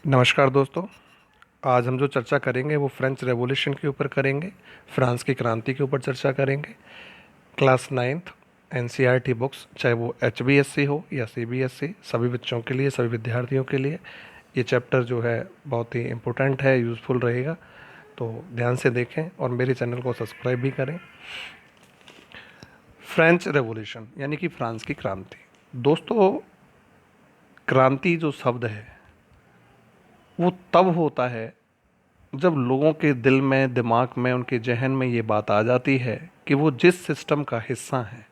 नमस्कार दोस्तों। आज हम जो चर्चा करेंगे वो फ्रेंच रेवोल्यूशन के ऊपर करेंगे। फ्रांस की क्रांति के ऊपर चर्चा करेंगे। क्लास नाइन्थ एनसीईआरटी बुक्स, चाहे वो एचबीएससी हो या सीबीएसई, सभी बच्चों के लिए, सभी विद्यार्थियों के लिए ये चैप्टर जो है बहुत ही इम्पोर्टेंट है, यूज़फुल रहेगा। तो ध्यान से देखें और मेरे चैनल को सब्सक्राइब भी करें। फ्रेंच रेवोल्यूशन यानी कि फ्रांस की क्रांति। दोस्तों, क्रांति जो शब्द है वो तब होता है जब लोगों के दिल में, दिमाग में, उनके जहन में ये बात आ जाती है कि वो जिस सिस्टम का हिस्सा हैं,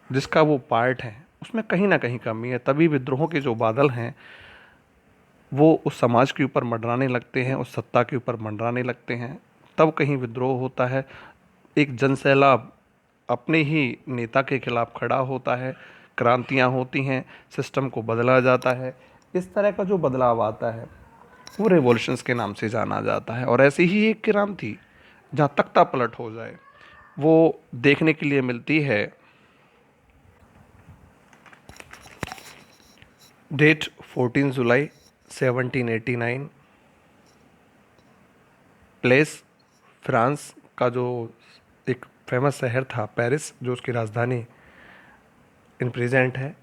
जिसका वो पार्ट हैं, उसमें कहीं ना कहीं कमी है। तभी विद्रोहों के जो बादल हैं वो उस समाज के ऊपर मंडराने लगते हैं, उस सत्ता के ऊपर मंडराने लगते हैं। तब कहीं विद्रोह होता है, एक जनसैलाब अपने ही नेता के खिलाफ खड़ा होता है, क्रांतियाँ होती हैं, सिस्टम को बदला जाता है। इस तरह का जो बदलाव आता है वो रेवोल्यूशंस के नाम से जाना जाता है। और ऐसी ही एक क्रांति जहाँ तख्ता पलट हो जाए वो देखने के लिए मिलती है। डेट 14 जुलाई 1789, प्लेस फ्रांस का जो एक फेमस शहर था पेरिस, जो उसकी राजधानी इन प्रेजेंट है।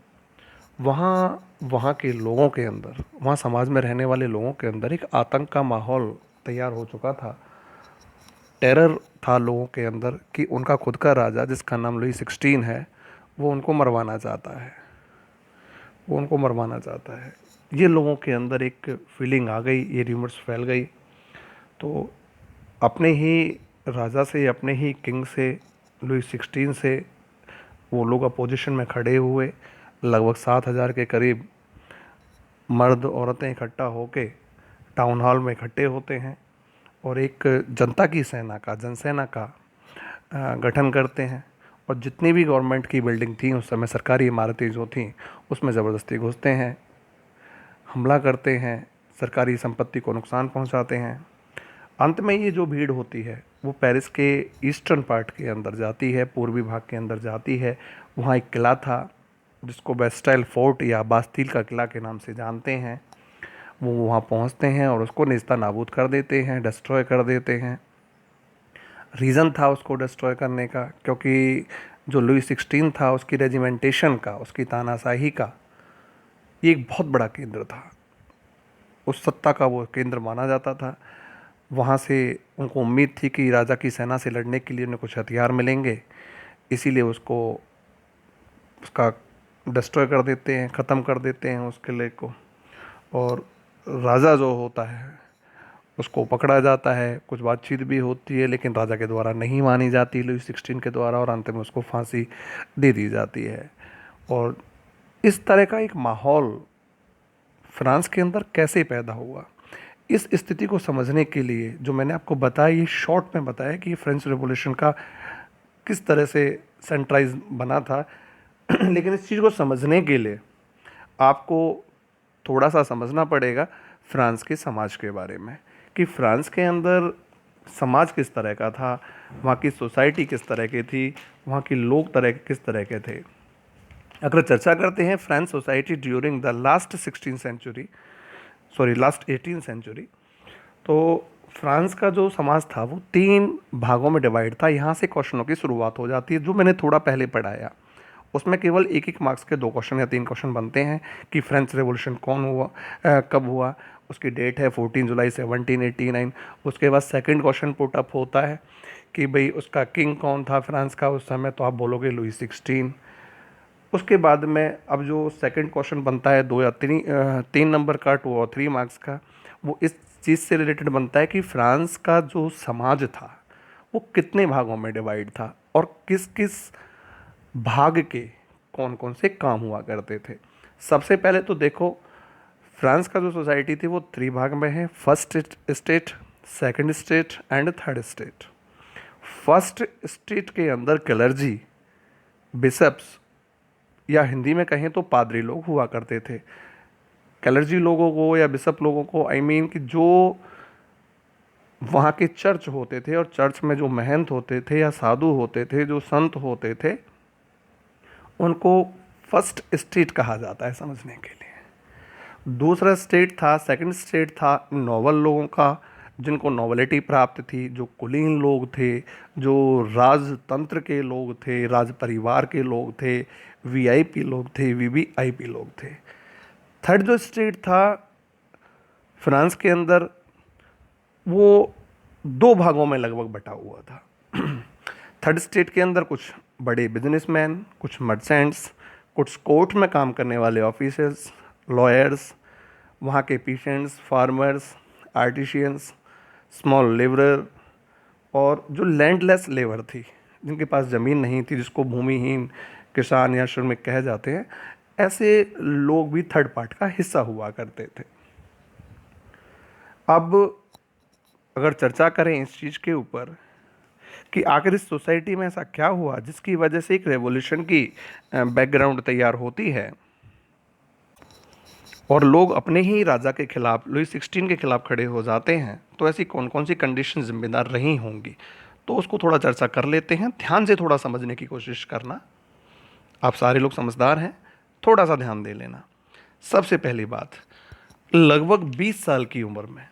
वहाँ वहाँ के लोगों के अंदर, वहाँ समाज में रहने वाले लोगों के अंदर एक आतंक का माहौल तैयार हो चुका था। टेरर था लोगों के अंदर कि उनका खुद का राजा, जिसका नाम लुई 16 है, वो उनको मरवाना चाहता है, वो उनको मरवाना चाहता है। ये लोगों के अंदर एक फीलिंग आ गई, ये र्यूमर्स फैल गई। तो अपने ही राजा से, अपने ही किंग से, लुई 16 से वो लोग अपोजिशन में खड़े हुए। लगभग 7,000 के करीब मर्द औरतें इकट्ठा होके टाउन हॉल में इकट्ठे होते हैं और एक जनता की सेना का, जनसेना का गठन करते हैं। और जितनी भी गवर्नमेंट की बिल्डिंग थी उस समय, सरकारी इमारतें जो थीं, उसमें ज़बरदस्ती घुसते हैं, हमला करते हैं, सरकारी संपत्ति को नुकसान पहुंचाते हैं। अंत में ये जो भीड़ होती है वो पेरिस के ईस्टर्न पार्ट के अंदर जाती है, पूर्वी भाग के अंदर जाती है। वहाँ एक किला था जिसको बेस्टाइल फोर्ट या बास्तील का किला के नाम से जानते हैं। वो वहाँ पहुँचते हैं और उसको नेस्ता नाबूद कर देते हैं, डिस्ट्रॉय कर देते हैं। रीज़न था उसको डिस्ट्रॉय करने का क्योंकि जो लुई 16 था, उसकी रेजिमेंटेशन का, उसकी तानाशाही का ये एक बहुत बड़ा केंद्र था। उस सत्ता का वो केंद्र माना जाता था। वहाँ से उनको उम्मीद थी कि राजा की सेना से लड़ने के लिए उन्हें कुछ हथियार मिलेंगे, इसीलिए उसको, उसका डिस्ट्रॉय कर देते हैं, ख़त्म कर देते हैं उस किले को। और राजा जो होता है उसको पकड़ा जाता है, कुछ बातचीत भी होती है, लेकिन राजा के द्वारा नहीं मानी जाती, लुई 16 के द्वारा, और अंत में उसको फांसी दे दी जाती है। और इस तरह का एक माहौल फ्रांस के अंदर कैसे पैदा हुआ, इस स्थिति को समझने के लिए जो मैंने आपको बताया, ये शॉर्ट में बताया कि ये फ्रेंच रेवोल्यूशन का किस तरह से सेंट्राइज बना था। लेकिन इस चीज़ को समझने के लिए आपको थोड़ा सा समझना पड़ेगा फ्रांस के समाज के बारे में, कि फ्रांस के अंदर समाज किस तरह का था, वहाँ की सोसाइटी किस तरह की थी, वहाँ के लोग किस तरह के थे। अगर चर्चा करते हैं French society during the last 16 century, sorry last 18 century, तो फ्रांस का जो समाज था वो 3 भागों में डिवाइड था। यहाँ से क्वेश्चनों की शुरुआत हो जाती है, जो मैंने थोड़ा पहले पढ़ाया। उसमें केवल एक एक मार्क्स के 2 क्वेश्चन या 3 क्वेश्चन बनते हैं कि फ्रेंच रेवोल्यूशन कौन हुआ, कब हुआ, उसकी डेट है 14 जुलाई 1789। उसके बाद सेकंड क्वेश्चन पुट अप होता है कि भाई उसका किंग कौन था फ्रांस का उस समय, तो आप बोलोगे लुई 16। उसके बाद में अब जो सेकंड क्वेश्चन बनता है 2 या 3 नंबर का, 2 और 3 मार्क्स का, वो इस चीज़ से रिलेटेड बनता है कि फ्रांस का जो समाज था वो कितने भागों में डिवाइड था और किस किस भाग के कौन कौन से काम हुआ करते थे। सबसे पहले तो देखो, फ्रांस का जो सोसाइटी थी वो 3 भाग में है, first state, second state and third state. First state के अंदर क्लर्जी, बिशप्स, या हिंदी में कहें तो पादरी लोग हुआ करते थे। क्लर्जी लोगों को या बिशप लोगों को, आई मीन कि जो वहाँ के चर्च होते थे और चर्च में जो महंत होते थे या साधु होते थे, जो संत होते थे, उनको फर्स्ट स्टेट कहा जाता है समझने के लिए। दूसरा स्टेट था, सेकंड स्टेट था नॉवल लोगों का, जिनको नॉवेलिटी प्राप्त थी, जो कुलीन लोग थे, जो राजतंत्र के लोग थे, राज परिवार के लोग थे, वीआईपी लोग थे, वीवीआईपी लोग थे। थर्ड जो स्टेट था फ्रांस के अंदर, वो दो भागों में लगभग बटा हुआ था। थर्ड स्टेट के अंदर कुछ बड़े बिजनेसमैन, कुछ मर्चेंट्स, कुछ कोर्ट में काम करने वाले ऑफिसर्स, लॉयर्स, वहाँ के patients, farmers, artisans, small labourer, और जो लैंडलेस लेबर थी, जिनके पास ज़मीन नहीं थी, जिसको भूमिहीन किसान या श्रमिक कहे जाते हैं, ऐसे लोग भी थर्ड पार्ट का हिस्सा हुआ करते थे। अब अगर चर्चा करें इस चीज़ के ऊपर कि आखिर इस सोसाइटी में ऐसा क्या हुआ जिसकी वजह से एक रेवोल्यूशन की बैकग्राउंड तैयार होती है और लोग अपने ही राजा के खिलाफ, लुई 16 के खिलाफ खड़े हो जाते हैं, तो ऐसी कौन कौन सी कंडीशन जिम्मेदार रही होंगी, तो उसको थोड़ा चर्चा कर लेते हैं। ध्यान से थोड़ा समझने की कोशिश करना, आप सारे लोग समझदार हैं, थोड़ा सा ध्यान दे लेना। सबसे पहली बात, लगभग 20 साल की उम्र में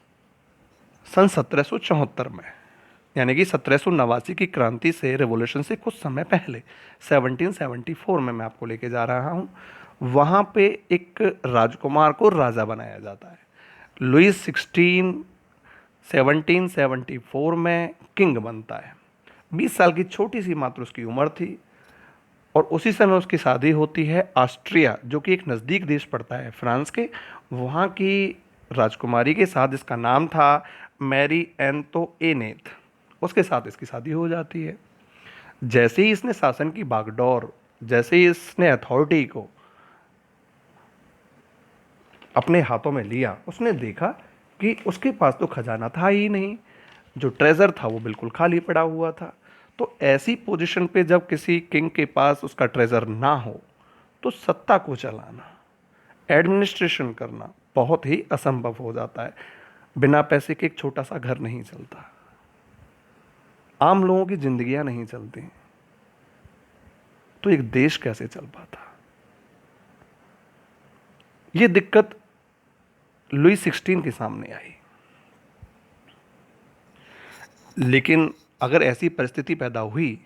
सन 1774 में, यानी कि 1789 की क्रांति से, रेवोल्यूशन से कुछ समय पहले 1774 में मैं आपको लेके जा रहा हूँ, वहाँ पे एक राजकुमार को राजा बनाया जाता है। लुई 16 1774 में किंग बनता है। 20 साल की छोटी सी मात्र उसकी उम्र थी, और उसी समय उसकी शादी होती है ऑस्ट्रिया, जो कि एक नज़दीक देश पड़ता है फ्रांस के, वहाँ की राजकुमारी के साथ, जिसका नाम था मैरी एंतोइनेट, उसके साथ इसकी शादी हो जाती है। जैसे ही इसने शासन की बागडोर, जैसे ही इसने अथॉरिटी को अपने हाथों में लिया, उसने देखा कि उसके पास तो खजाना था ही नहीं, जो ट्रेजर था वो बिल्कुल खाली पड़ा हुआ था। तो ऐसी पोजीशन पे जब किसी किंग के पास उसका ट्रेजर ना हो, तो सत्ता को चलाना, एडमिनिस्ट्रेशन करना बहुत ही असंभव हो जाता है। बिना पैसे के एक छोटा सा घर नहीं चलता, आम लोगों की जिंदगियां नहीं चलती, तो एक देश कैसे चल पाता। ये दिक्कत लुई 16 के सामने आई। लेकिन अगर ऐसी परिस्थिति पैदा हुई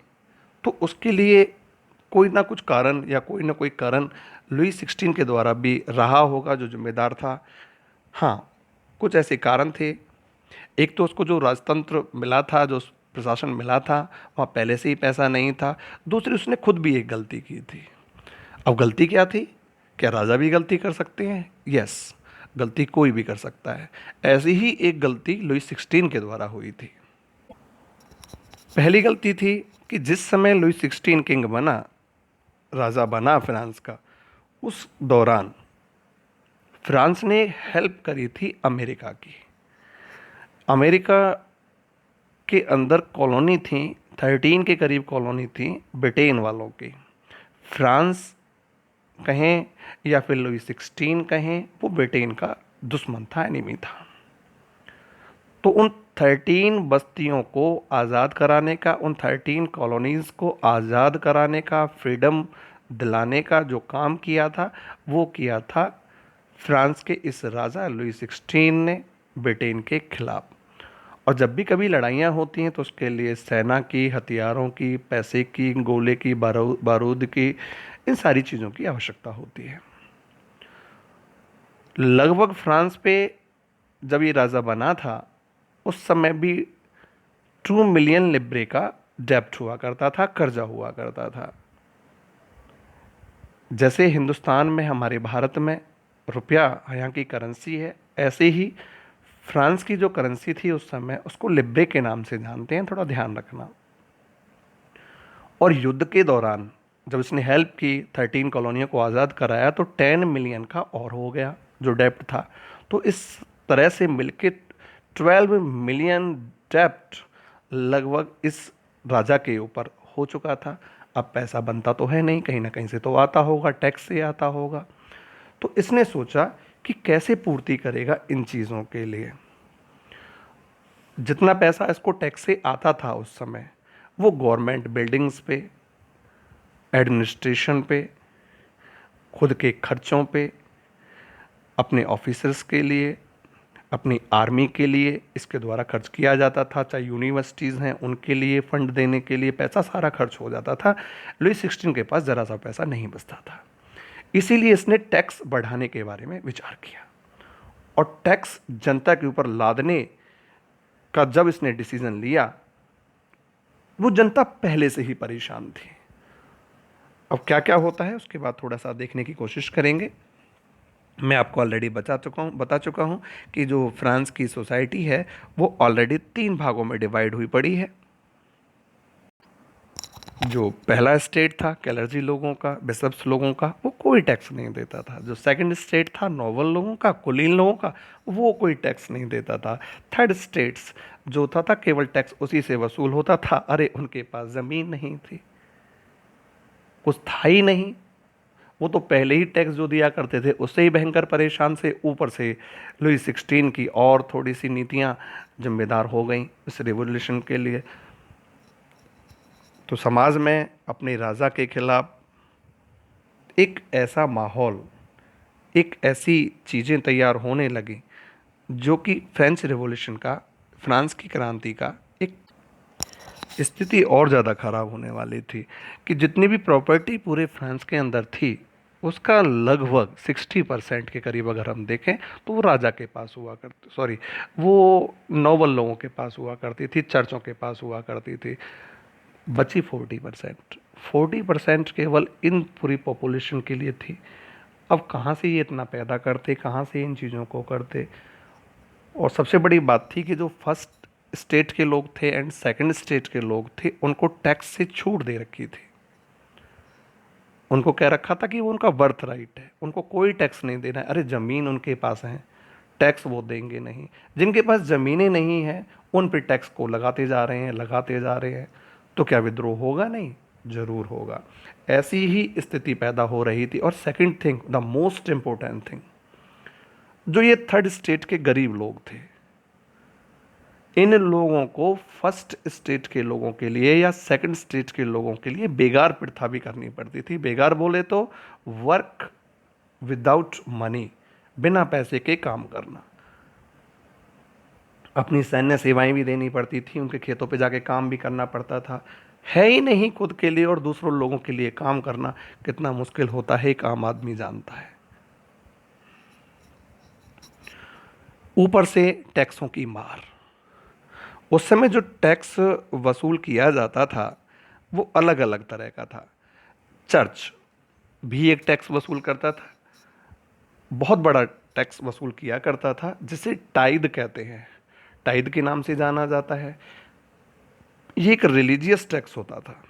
तो उसके लिए कोई ना कुछ कारण या कोई ना कोई कारण लुई 16 के द्वारा भी रहा होगा, जो जिम्मेदार था। हाँ, कुछ ऐसे कारण थे। एक तो उसको जो राजतंत्र मिला था, जो प्रशासन मिला था, वहाँ पहले से ही पैसा नहीं था। दूसरी, उसने खुद भी एक गलती की थी। अब गलती क्या थी? क्या राजा भी गलती कर सकते हैं? यस, गलती कोई भी कर सकता है। ऐसी ही एक गलती लुई 16 के द्वारा हुई थी। पहली गलती थी कि जिस समय लुई 16 किंग बना, राजा बना फ्रांस का, उस दौरान फ्रांस ने हेल्प करी थी अमेरिका की। अमेरिका के अंदर कॉलोनी थी, 13 के करीब कॉलोनी थी ब्रिटेन वालों की। फ्रांस कहें या फिर लुई 16 कहें, वो ब्रिटेन का दुश्मन था, एनिमी था। तो उन 13 बस्तियों को आज़ाद कराने का, उन 13 कॉलोनीज़ को आज़ाद कराने का, फ्रीडम दिलाने का जो काम किया था, वो किया था फ्रांस के इस राजा लुई 16 ने ब्रिटेन के खिलाफ। और जब भी कभी लड़ाइयाँ होती हैं तो उसके लिए सेना की, हथियारों की, पैसे की, गोले की, बारूद की, इन सारी चीज़ों की आवश्यकता होती है। लगभग फ्रांस पे जब ये राजा बना था, उस समय भी 2 मिलियन लिब्रे का डेब्ट हुआ करता था, कर्जा हुआ करता था। जैसे हिंदुस्तान में, हमारे भारत में रुपया यहाँ की करेंसी है, ऐसे ही फ्रांस की जो करेंसी थी उस समय, उसको लिब्रे के नाम से जानते हैं, थोड़ा ध्यान रखना। और युद्ध के दौरान जब इसने हेल्प की, 13 कॉलोनियों को आज़ाद कराया, तो 10 मिलियन का और हो गया जो डेप्ट था। तो इस तरह से मिलके 12 मिलियन डेप्ट लगभग इस राजा के ऊपर हो चुका था। अब पैसा बनता तो है नहीं, कहीं ना कहीं से तो आता होगा, टैक्स से आता होगा। तो इसने सोचा कि कैसे पूर्ति करेगा इन चीज़ों के लिए। जितना पैसा इसको टैक्स से आता था उस समय, वो गवर्नमेंट बिल्डिंग्स पे, एडमिनिस्ट्रेशन पे, खुद के खर्चों पे, अपने ऑफिसर्स के लिए, अपनी आर्मी के लिए इसके द्वारा खर्च किया जाता था। चाहे यूनिवर्सिटीज़ हैं उनके लिए फंड देने के लिए पैसा सारा खर्च हो जाता था। लुई 16 के पास ज़रा सा पैसा नहीं बचता था। इसीलिए इसने टैक्स बढ़ाने के बारे में विचार किया, और टैक्स जनता के ऊपर लादने का जब इसने डिसीजन लिया, वो जनता पहले से ही परेशान थी। अब क्या क्या होता है उसके बाद थोड़ा सा देखने की कोशिश करेंगे। मैं आपको ऑलरेडी बता चुका हूँ कि जो फ्रांस की सोसाइटी है वो ऑलरेडी 3 भागों में डिवाइड हुई पड़ी है। जो पहला स्टेट था कैलर्जी लोगों का, बिशप्स लोगों का, वो कोई टैक्स नहीं देता था। जो सेकंड स्टेट था नोबल लोगों का, कुलीन लोगों का, वो कोई टैक्स नहीं देता था। थर्ड स्टेट्स जो था केवल टैक्स उसी से वसूल होता था। अरे उनके पास ज़मीन नहीं थी, कुछ था ही नहीं, वो तो पहले ही टैक्स जो दिया करते थे उससे ही भयंकर परेशान से, ऊपर से लुई 16 की और थोड़ी सी नीतियाँ जिम्मेदार हो गई इस रिवॉल्यूशन के लिए। तो समाज में अपने राजा के खिलाफ एक ऐसा माहौल, एक ऐसी चीज़ें तैयार होने लगी जो कि फ्रेंच रिवॉल्यूशन का, फ्रांस की क्रांति का एक स्थिति और ज़्यादा खराब होने वाली थी। कि जितनी भी प्रॉपर्टी पूरे फ्रांस के अंदर थी उसका लगभग 60% के करीब अगर हम देखें तो वो राजा के पास हुआ करती, सॉरी, वो नोबल लोगों के पास हुआ करती थी, चर्चों के पास हुआ करती थी। बची 40%। 40% केवल इन पूरी पॉपुलेशन के लिए थी। अब कहाँ से ये इतना पैदा करते, कहाँ से इन चीज़ों को करते। और सबसे बड़ी बात थी कि जो फर्स्ट स्टेट के लोग थे एंड सेकंड स्टेट के लोग थे उनको टैक्स से छूट दे रखी थी। उनको कह रखा था कि वो उनका बर्थ राइट है, उनको कोई टैक्स नहीं देना है। अरे ज़मीन उनके पास है, टैक्स वो देंगे नहीं। जिनके पास ज़मीनें नहीं हैं उन पर टैक्स को लगाते जा रहे हैं, लगाते जा रहे हैं। तो क्या विद्रोह होगा? नहीं, ज़रूर होगा। ऐसी ही स्थिति पैदा हो रही थी। और second thing, the most important thing, जो ये थर्ड स्टेट के गरीब लोग थे, इन लोगों को फर्स्ट स्टेट के लोगों के लिए या सेकंड स्टेट के लोगों के लिए बेगार प्रथा भी करनी पड़ती थी। बेगार बोले तो वर्क विदाउट मनी, बिना पैसे के काम करना। अपनी सैन्य सेवाएं भी देनी पड़ती थी, उनके खेतों पे जाके काम भी करना पड़ता था। है ही नहीं खुद के लिए और दूसरों लोगों के लिए काम करना कितना मुश्किल होता है, एक आम आदमी जानता है। ऊपर से टैक्सों की मार। उस समय जो टैक्स वसूल किया जाता था वो अलग अलग तरह का था। चर्च भी एक टैक्स वसूल करता था, बहुत बड़ा टैक्स वसूल किया करता था, जिसे टाइद कहते हैं, टाइद के नाम से जाना जाता है। ये एक रिलीजियस टैक्स होता था।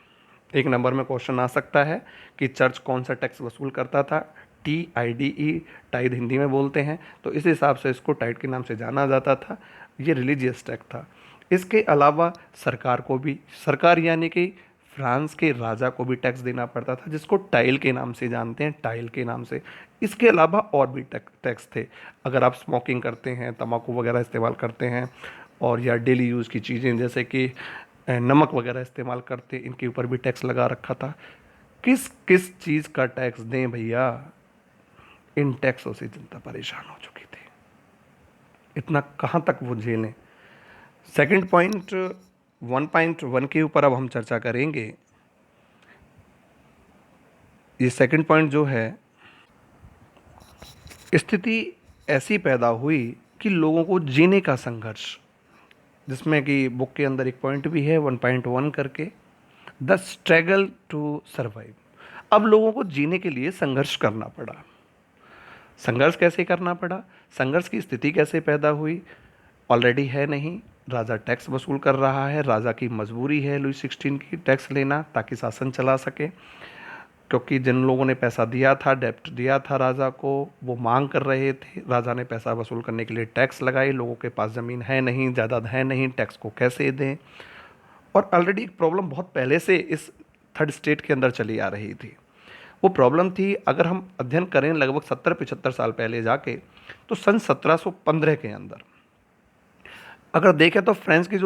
एक नंबर में क्वेश्चन आ सकता है कि चर्च कौन सा टैक्स वसूल करता था। TIDE, टाइद हिंदी में बोलते हैं, तो इस हिसाब से इसको टाइड के नाम से जाना जाता था। ये रिलीजियस टैक्स था। इसके अलावा सरकार को भी, सरकार यानी कि फ्रांस के राजा को भी टैक्स देना पड़ता था, जिसको टाइल के नाम से जानते हैं, टाइल के नाम से। इसके अलावा और भी टैक्स थे। अगर आप स्मोकिंग करते हैं, तंबाकू वगैरह इस्तेमाल करते हैं, और या डेली यूज़ की चीज़ें जैसे कि नमक वगैरह इस्तेमाल करते, इनके ऊपर भी टैक्स लगा रखा था। किस किस चीज़ का टैक्स दें भैया, इन टैक्सों से जनता परेशान हो चुकी थी। इतना कहाँ तक वो झेलें। सेकंड पॉइंट 1.1 के ऊपर अब हम चर्चा करेंगे। ये सेकंड पॉइंट जो है, स्थिति ऐसी पैदा हुई कि लोगों को जीने का संघर्ष, जिसमें कि बुक के अंदर एक पॉइंट भी है 1.1 करके, द स्ट्रगल टू सर्वाइव। अब लोगों को जीने के लिए संघर्ष करना पड़ा। संघर्ष कैसे करना पड़ा, संघर्ष की स्थिति कैसे पैदा हुई? ऑलरेडी है नहीं, राजा टैक्स वसूल कर रहा है, राजा की मजबूरी है लुई 16 की टैक्स लेना ताकि शासन चला सके। क्योंकि जिन लोगों ने पैसा दिया था, डेप्ट दिया था राजा को, वो मांग कर रहे थे। राजा ने पैसा वसूल करने के लिए टैक्स लगाई। लोगों के पास ज़मीन है नहीं, जायदाद है नहीं, टैक्स को कैसे दें? और ऑलरेडी एक प्रॉब्लम बहुत पहले से इस थर्ड स्टेट के अंदर चली आ रही थी। वो प्रॉब्लम थी, अगर हम अध्ययन करें लगभग 70-75 साल पहले जाके, तो सन 1715 के अंदर अगर देखें तो फ्रांस की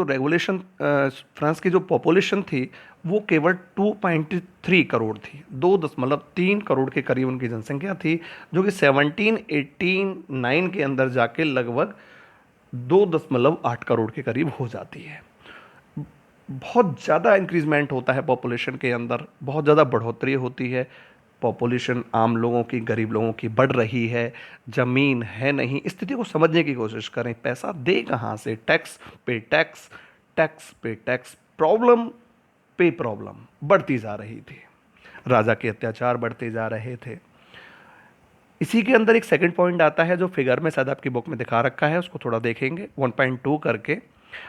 जो पॉपुलेशन थी वो केवल 2.3 करोड़ थी, 2.3 करोड़ के करीब उनकी जनसंख्या थी, जो कि 1789 के अंदर जाके लगभग 2.8 करोड़ के करीब हो जाती है। बहुत ज़्यादा इंक्रीजमेंट होता है पॉपुलेशन के अंदर, बहुत ज़्यादा बढ़ोतरी होती है। पॉपुलेशन आम लोगों की, गरीब लोगों की बढ़ रही है, ज़मीन है नहीं। स्थिति को समझने की कोशिश करें, पैसा दे कहाँ से? टैक्स पे टैक्स, टैक्स पे टैक्स, प्रॉब्लम पे प्रॉब्लम बढ़ती जा रही थी, राजा के अत्याचार बढ़ते जा रहे थे। इसी के अंदर एक सेकंड पॉइंट आता है जो फिगर में शायद आपकी बुक में दिखा रखा है, उसको थोड़ा देखेंगे 1.2 करके।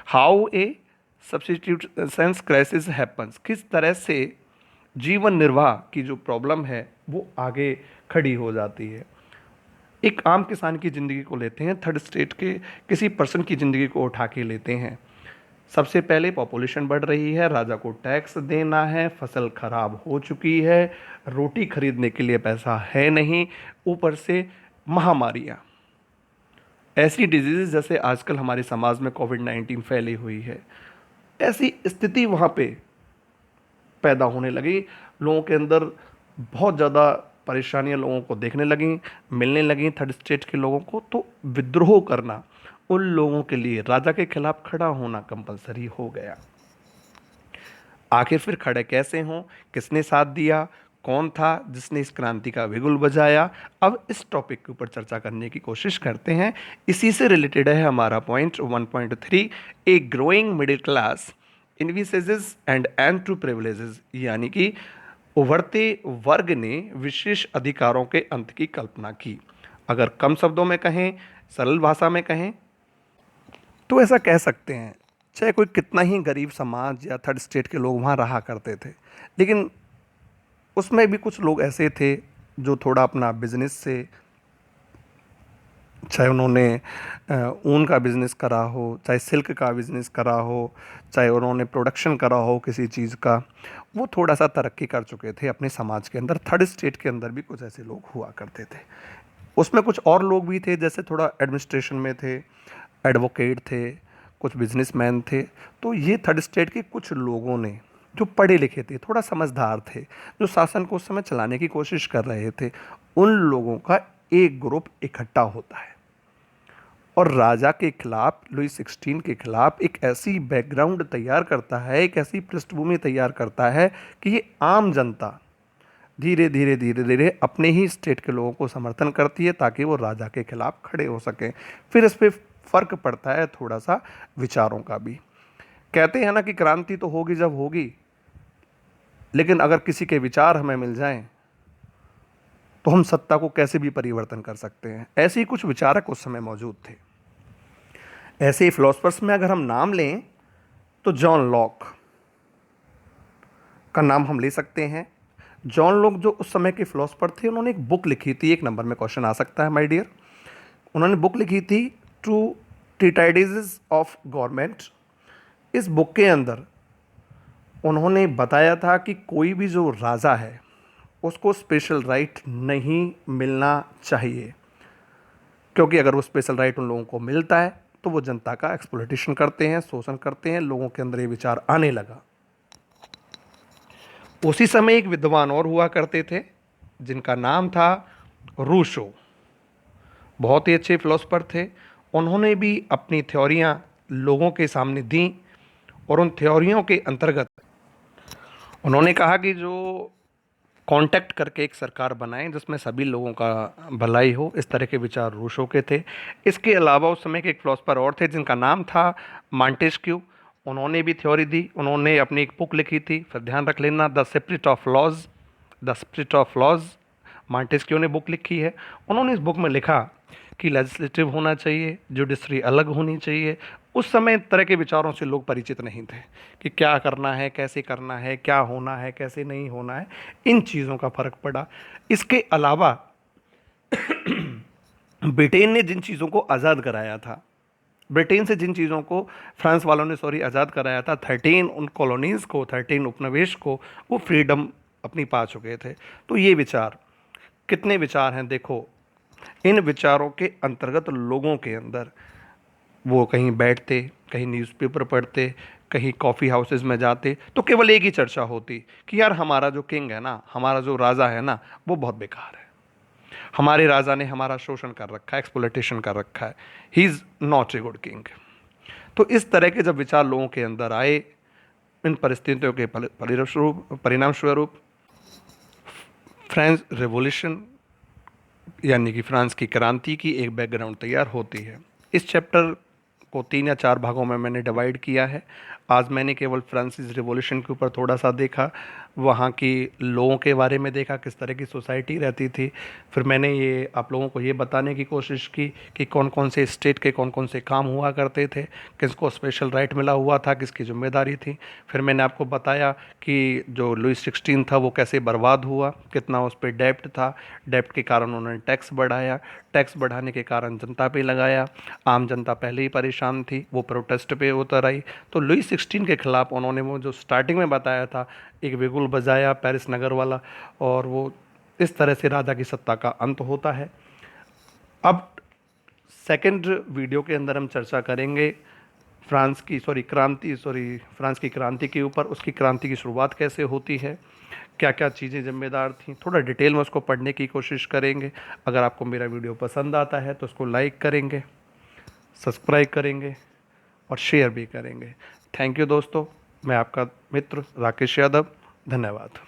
How a substitutions crisis happens, किस तरह से जीवन निर्वाह की जो प्रॉब्लम है वो आगे खड़ी हो जाती है। एक आम किसान की ज़िंदगी को लेते हैं, थर्ड स्टेट के किसी पर्सन की ज़िंदगी को उठा के लेते हैं। सबसे पहले पॉपुलेशन बढ़ रही है, राजा को टैक्स देना है, फसल खराब हो चुकी है, रोटी खरीदने के लिए पैसा है नहीं, ऊपर से महामारियाँ, ऐसी डिजीज़ जैसे आजकल हमारे समाज में कोविड-19 फैली हुई है, ऐसी स्थिति वहाँ पे पैदा होने लगी। लोगों के अंदर बहुत ज़्यादा परेशानियां लोगों को देखने लगी, मिलने लगी थर्ड स्टेट के लोगों को। तो विद्रोह करना, उन लोगों के लिए राजा के खिलाफ खड़ा होना कंपलसरी हो गया। आखिर फिर खड़े कैसे हों, किसने साथ दिया, कौन था जिसने इस क्रांति का बिगुल बजाया, अब इस टॉपिक के ऊपर चर्चा करने की कोशिश करते हैं। इसी से रिलेटेड है हमारा point 1.3, a growing middle class envisages and and to privileges, यानी कि उभरते वर्ग ने विशेष अधिकारों के अंत की कल्पना की। अगर कम शब्दों में कहें, सरल भाषा में कहें तो ऐसा कह सकते हैं, चाहे कोई कितना ही गरीब समाज या थर्ड स्टेट के लोग वहाँ रहा करते थे, लेकिन उसमें भी कुछ लोग ऐसे थे जो थोड़ा अपना बिजनेस से, चाहे उन्होंने ऊन का बिज़नेस करा हो, चाहे सिल्क का बिज़नेस करा हो, चाहे उन्होंने प्रोडक्शन करा हो किसी चीज़ का, वो थोड़ा सा तरक्की कर चुके थे अपने समाज के अंदर। थर्ड स्टेट के अंदर भी कुछ ऐसे लोग हुआ करते थे। उसमें कुछ और लोग भी थे, जैसे थोड़ा एडमिनिस्ट्रेशन में थे, एडवोकेट थे, कुछ बिजनेसमैन थे। तो ये थर्ड स्टेट के कुछ लोगों ने, जो पढ़े लिखे थे, थोड़ा समझदार थे, जो शासन को उस समय चलाने की कोशिश कर रहे थे, उन लोगों का एक ग्रुप इकट्ठा होता है और राजा के खिलाफ, लुई 16 के खिलाफ एक ऐसी बैकग्राउंड तैयार करता है, एक ऐसी पृष्ठभूमि तैयार करता है कि ये आम जनता धीरे धीरे धीरे धीरे अपने ही स्टेट के लोगों को समर्थन करती है ताकि वो राजा के खिलाफ खड़े हो सकें। फिर इस पर फर्क पड़ता है थोड़ा सा विचारों का भी। कहते हैं ना कि क्रांति तो होगी जब होगी, लेकिन अगर किसी के विचार हमें मिल जाएं तो हम सत्ता को कैसे भी परिवर्तन कर सकते हैं। ऐसे ही कुछ विचारक उस समय मौजूद थे। ऐसे ही फिलोसफर्स में अगर हम नाम लें तो जॉन लॉक का नाम हम ले सकते हैं। जॉन लॉक जो उस समय के फिलोसफर थे, उन्होंने एक बुक लिखी थी, एक नंबर में क्वेश्चन आ सकता है माय डियर। उन्होंने बुक लिखी थी टू ट्रीटाइजेस ऑफ गवर्नमेंट। इस बुक के अंदर उन्होंने बताया था कि कोई भी जो राजा है उसको स्पेशल राइट नहीं मिलना चाहिए, क्योंकि अगर वो स्पेशल राइट उन लोगों को मिलता है तो वो जनता का एक्सप्लॉयटेशन करते हैं, शोषण करते हैं। लोगों के अंदर ये विचार आने लगा। उसी समय एक विद्वान और हुआ करते थे जिनका नाम था रूसो। बहुत ही अच्छे फिलोसफर थे। उन्होंने भी अपनी थ्योरियां लोगों के सामने दी और उन थ्योरियों के अंतर्गत उन्होंने कहा कि जो कांटेक्ट करके एक सरकार बनाएं जिसमें सभी लोगों का भलाई हो। इस तरह के विचार रूसो के थे। इसके अलावा उस समय के एक फिलोसफर और थे जिनका नाम था मॉन्टेस्क्यू। उन्होंने भी थ्योरी दी, उन्होंने अपनी एक बुक लिखी थी, फिर ध्यान रख लेना, the spirit of laws. The spirit of laws Montesquieu ने बुक लिखी है। उन्होंने इस बुक में लिखा कि लेजिस्लेटिव होना चाहिए, जुडिशरी अलग होनी चाहिए। उस समय तरह के विचारों से लोग परिचित नहीं थे कि क्या करना है, कैसे करना है, क्या होना है, कैसे नहीं होना है। इन चीज़ों का फर्क पड़ा। इसके अलावा ब्रिटेन ने जिन चीज़ों को आज़ाद कराया था, ब्रिटेन से जिन चीज़ों को फ्रांस वालों ने आज़ाद कराया था, 13 उन कॉलोनीज़ को, 13 उपनिवेश को वो फ्रीडम अपनी पा चुके थे। तो ये विचार, कितने विचार हैं देखो। इन विचारों के अंतर्गत लोगों के अंदर वो कहीं बैठते, कहीं न्यूज़पेपर पढ़ते, कहीं कॉफ़ी हाउसेस में जाते, तो केवल एक ही चर्चा होती कि यार हमारा जो किंग है ना, हमारा जो राजा है ना, वो बहुत बेकार है, हमारे राजा ने हमारा शोषण कर रखा है, एक्सप्लॉइटेशन कर रखा है, he is not a good king. तो इस तरह के जब विचार लोगों के अंदर आए, इन परिस्थितियों के परिणाम स्वरूप फ्रेंच रेवोल्यूशन यानी कि फ्रांस की क्रांति की एक बैकग्राउंड तैयार होती है। इस चैप्टर को 3 या 4 भागों में मैंने डिवाइड किया है। आज मैंने केवल फ्रांसीस रिवॉल्यूशन के ऊपर थोड़ा सा देखा, वहाँ की लोगों के बारे में देखा, किस तरह की सोसाइटी रहती थी। फिर मैंने ये आप लोगों को ये बताने की कोशिश की कि कौन कौन से स्टेट के कौन कौन से काम हुआ करते थे, किसको स्पेशल राइट मिला हुआ था, किसकी जिम्मेदारी थी। फिर मैंने आपको बताया कि जो लुई 16 था वो कैसे बर्बाद हुआ, कितना उस पर डेप्ट था, डेप्ट के कारण उन्होंने टैक्स बढ़ाया, टैक्स बढ़ाने के कारण जनता पे लगाया, आम जनता पहले ही परेशान थी, वो प्रोटेस्ट पे उतर आई। तो लुई 16 के खिलाफ उन्होंने वो जो स्टार्टिंग में बताया था एक बिगुल बजाया पेरिस नगर वाला, और वो इस तरह से राजा की सत्ता का अंत होता है। अब सेकंड वीडियो के अंदर हम चर्चा करेंगे फ्रांस की क्रांति के ऊपर, उसकी क्रांति की शुरुआत कैसे होती है, क्या क्या चीज़ें जिम्मेदार थीं, थोड़ा डिटेल में उसको पढ़ने की कोशिश करेंगे। अगर आपको मेरा वीडियो पसंद आता है तो उसको लाइक करेंगे, सब्सक्राइब करेंगे और शेयर भी करेंगे। थैंक यू दोस्तों, मैं आपका मित्र राकेश यादव, धन्यवाद।